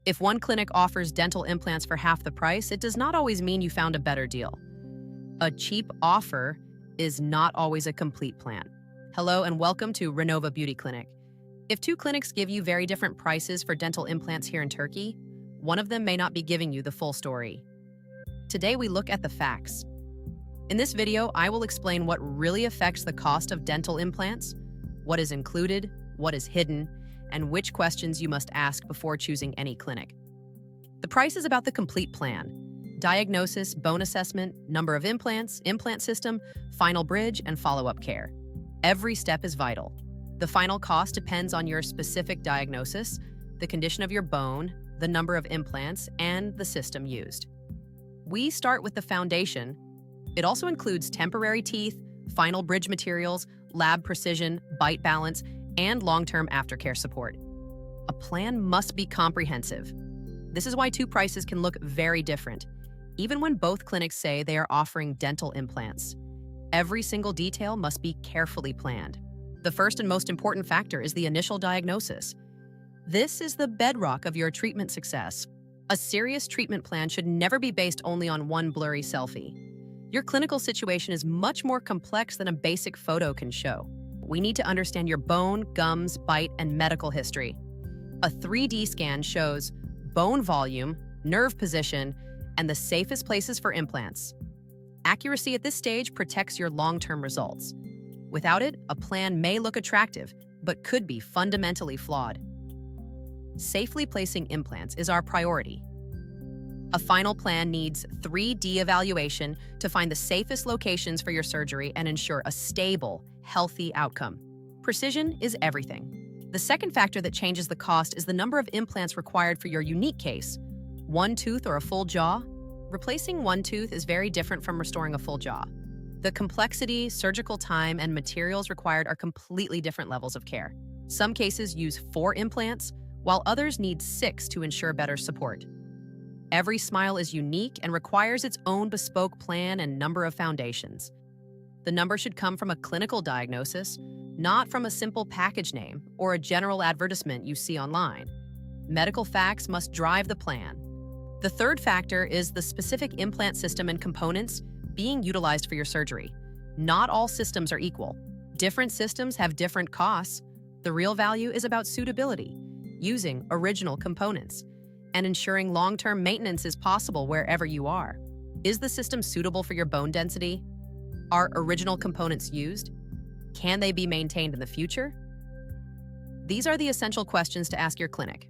If one clinic offers dental implants for half the price, it does not always mean you found a better deal. A cheap offer is not always a complete plan. Hello and welcome to Renova Beauty Clinic. If two clinics give you very different prices for dental implants here in Turkey, one of them may not be giving you the full story. Today we look at the facts. In this video, I will explain what really affects the cost of dental implants, what is included, what is hidden, and which questions you must ask before choosing any clinic. The price is about the complete plan: diagnosis, bone assessment, number of implants, implant system, final bridge, and follow-up care. Every step is vital. The final cost depends on your specific diagnosis, the condition of your bone, the number of implants, and the system used. We start with the foundation. It also includes temporary teeth, final bridge materials, lab precision, bite balance, and long-term aftercare support. A plan must be comprehensive. This is why two prices can look very different, even when both clinics say they are offering dental implants. Every single detail must be carefully planned. The first and most important factor is the initial diagnosis. This is the bedrock of your treatment success. A serious treatment plan should never be based only on one blurry selfie. Your clinical situation is much more complex than a basic photo can show. We need to understand your bone, gums, bite, and medical history. A 3D scan shows bone volume, nerve position, and the safest places for implants. Accuracy at this stage protects your long-term results. Without it, a plan may look attractive, but could be fundamentally flawed. Safely placing implants is our priority. A final plan needs 3D evaluation to find the safest locations for your surgery and ensure a stable, healthy outcome. Precision is everything. The second factor that changes the cost is the number of implants required for your unique case. One tooth or a full jaw? Replacing one tooth is very different from restoring a full jaw. The complexity, surgical time, and materials required are completely different levels of care. Some cases use 4 implants, while others need 6 to ensure better support. Every smile is unique and requires its own bespoke plan and number of foundations. The number should come from a clinical diagnosis, not from a simple package name or a general advertisement you see online. Medical facts must drive the plan. The third factor is the specific implant system and components being utilized for your surgery. Not all systems are equal. Different systems have different costs. The real value is about suitability, using original components, and ensuring long-term maintenance is possible wherever you are. Is the system suitable for your bone density? Are original components used? Can they be maintained in the future? These are the essential questions to ask your clinic.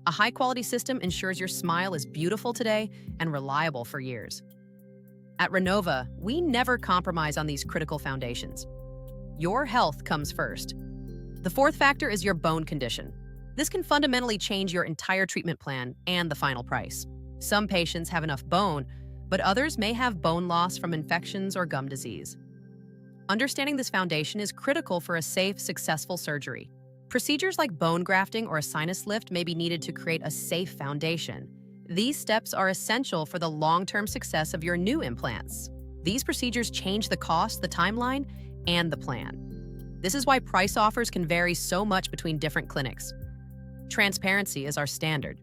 A high-quality system ensures your smile is beautiful today and reliable for years. At Renova, we never compromise on these critical foundations. Your health comes first. The fourth factor is your bone condition. This can fundamentally change your entire treatment plan and the final price. Some patients have enough bone, but others may have bone loss from infections or gum disease. Understanding this foundation is critical for a safe, successful surgery. Procedures like bone grafting or a sinus lift may be needed to create a safe foundation. These steps are essential for the long-term success of your new implants. These procedures change the cost, the timeline, and the plan. This is why price offers can vary so much between different clinics. Transparency is our standard.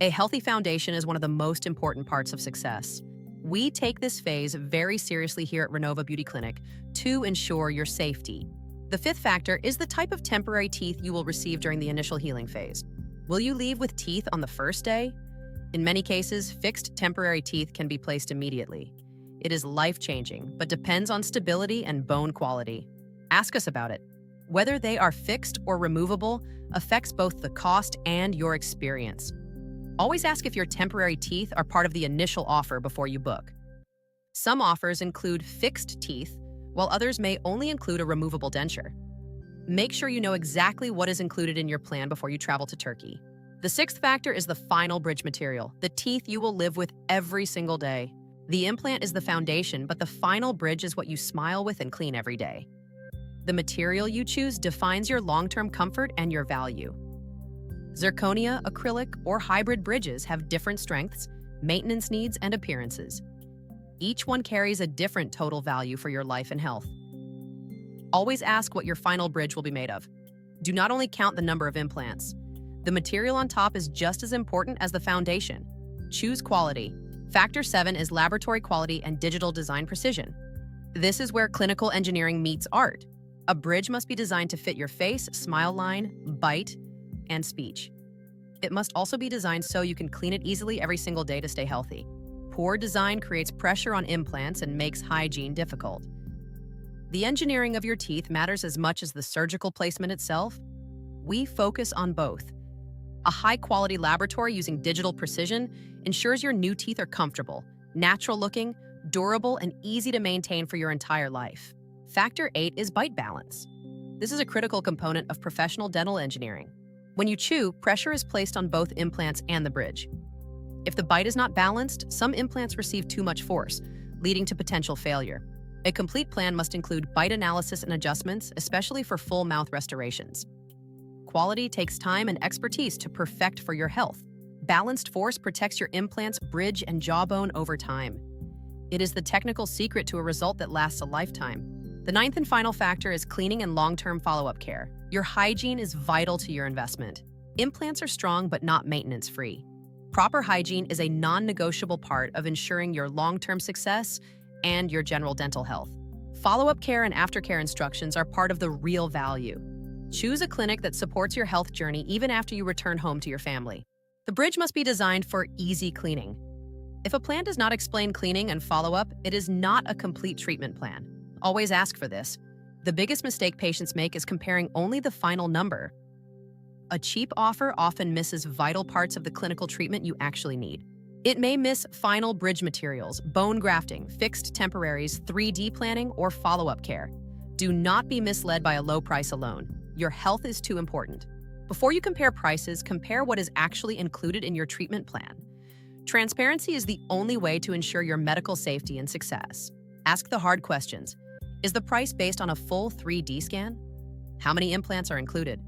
A healthy foundation is one of the most important parts of success. We take this phase very seriously here at Renova Beauty Clinic to ensure your safety. The fifth factor is the type of temporary teeth you will receive during the initial healing phase. Will you leave with teeth on the first day? In many cases, fixed temporary teeth can be placed immediately. It is life-changing, but depends on stability and bone quality. Ask us about it. Whether they are fixed or removable affects both the cost and your experience. Always ask if your temporary teeth are part of the initial offer before you book. Some offers include fixed teeth, while others may only include a removable denture. Make sure you know exactly what is included in your plan before you travel to Turkey. The sixth factor is the final bridge material, the teeth you will live with every single day. The implant is the foundation, but the final bridge is what you smile with and clean every day. The material you choose defines your long-term comfort and your value. Zirconia, acrylic, or hybrid bridges have different strengths, maintenance needs, and appearances. Each one carries a different total value for your life and health. Always ask what your final bridge will be made of. Do not only count the number of implants. The material on top is just as important as the foundation. Choose quality. Factor 7 is laboratory quality and digital design precision. This is where clinical engineering meets art. A bridge must be designed to fit your face, smile line, bite, and speech. It must also be designed so you can clean it easily every single day to stay healthy. Poor design creates pressure on implants and makes hygiene difficult. The engineering of your teeth matters as much as the surgical placement itself. We focus on both. A high-quality laboratory using digital precision ensures your new teeth are comfortable, natural-looking, durable, and easy to maintain for your entire life. Factor 8 is bite balance. This is a critical component of professional dental engineering. When you chew, pressure is placed on both implants and the bridge. If the bite is not balanced, some implants receive too much force, leading to potential failure. A complete plan must include bite analysis and adjustments, especially for full mouth restorations. Quality takes time and expertise to perfect for your health. Balanced force protects your implants, bridge, and jawbone over time. It is the technical secret to a result that lasts a lifetime. The ninth and final factor is cleaning and long-term follow-up care. Your hygiene is vital to your investment. Implants are strong but not maintenance-free. Proper hygiene is a non-negotiable part of ensuring your long-term success and your general dental health. Follow-up care and aftercare instructions are part of the real value. Choose a clinic that supports your health journey even after you return home to your family. The bridge must be designed for easy cleaning. If a plan does not explain cleaning and follow-up, it is not a complete treatment plan. Always ask for this. The biggest mistake patients make is comparing only the final number. A cheap offer often misses vital parts of the clinical treatment you actually need. It may miss final bridge materials, bone grafting, fixed temporaries, 3D planning, or follow-up care. Do not be misled by a low price alone. Your health is too important. Before you compare prices, compare what is actually included in your treatment plan. Transparency is the only way to ensure your medical safety and success. Ask the hard questions. Is the price based on a full 3D scan? How many implants are included?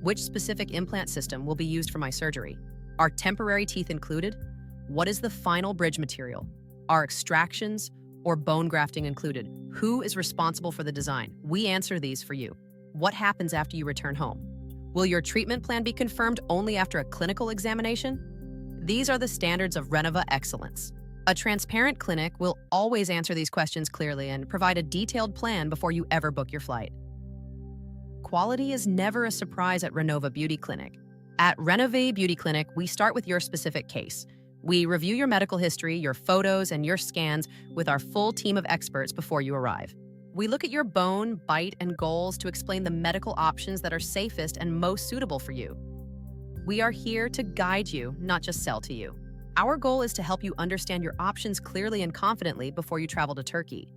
Which specific implant system will be used for my surgery? Are temporary teeth included? What is the final bridge material? Are extractions or bone grafting included? Who is responsible for the design? We answer these for you. What happens after you return home? Will your treatment plan be confirmed only after a clinical examination? These are the standards of Renova excellence. A transparent clinic will always answer these questions clearly and provide a detailed plan before you ever book your flight. Quality is never a surprise at Renova Beauty Clinic. At Renova Beauty Clinic, we start with your specific case. We review your medical history, your photos, and your scans with our full team of experts before you arrive. We look at your bone, bite, and goals to explain the medical options that are safest and most suitable for you. We are here to guide you, not just sell to you. Our goal is to help you understand your options clearly and confidently before you travel to Turkey.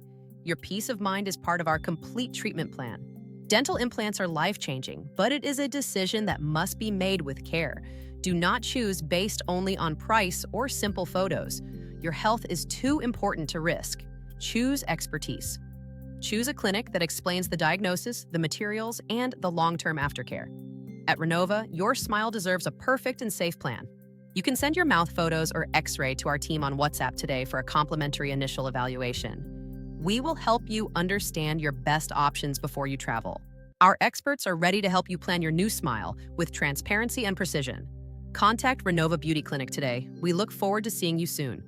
Your peace of mind is part of our complete treatment plan. Dental implants are life-changing, but it is a decision that must be made with care. Do not choose based only on price or simple photos. Your health is too important to risk. Choose expertise. Choose a clinic that explains the diagnosis, the materials, and the long-term aftercare. At Renova, your smile deserves a perfect and safe plan. You can send your mouth photos or X-ray to our team on WhatsApp today for a complimentary initial evaluation. We will help you understand your best options before you travel. Our experts are ready to help you plan your new smile with transparency and precision. Contact Renova Beauty Clinic today. We look forward to seeing you soon.